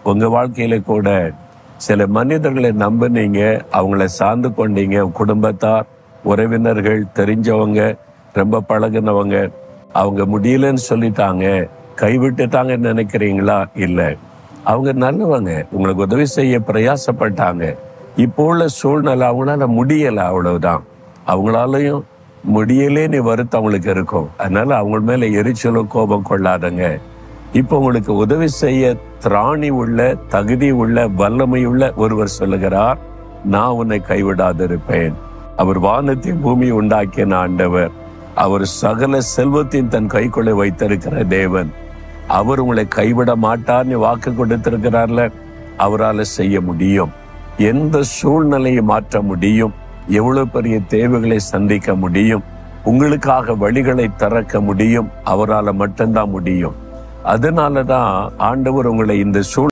உங்க வாழ்க்கையில கூட சில மனிதர்களை நம்பினீங்க, அவங்கள சார்ந்து கொண்டீங்க. குடும்பத்தார், உறவினர்கள், தெரிஞ்சவங்க, ரொம்ப பழகுனவங்க, அவங்க முடியலன்னு சொல்லிட்டாங்க, கைவிட்டுட்டாங்கன்னு நினைக்கிறீங்களா? இல்ல, அவங்க நல்லவங்க, உங்களுக்கு உதவி செய்ய பிரயாசப்பட்டாங்க. இப்போ உள்ள சூழ்நிலை அவங்களால முடியல, அவ்வளவுதான். அவங்களாலையும் முடியலேன்னு வருத்தம் அவங்களுக்கு இருக்கும். அதனால அவங்க மேல எரிச்சலும் கோபம் கொள்ளாதங்க. இப்போ உங்களுக்கு உதவி செய்ய திராணி உள்ள, தகுதி உள்ள, வல்லமை உள்ள ஒருவர் சொல்லுகிறார், நான் உன்னை கைவிடாதிருப்பேன். அவர் வானத்தின் பூமி உண்டாக்கின ஆண்டவர். அவர் சகல செல்வத்தின் தன் கைக்குள்ளே வைத்திருக்கிற தேவன். அவர் உங்களை கைவிட மாட்டார்னு வாக்கு கொடுத்திருக்கிறார்ல, அவரால் செய்ய முடியும். எந்த சூழ்நிலையை மாற்ற முடியும். எவ்வளவு பெரிய தேவைகளை சந்திக்க முடியும். உங்களுக்காக வழிகளை திறக்க முடியும். அவரால் மட்டும்தான் முடியும். அதனாலதான் ஆண்டவர் உங்களை இந்த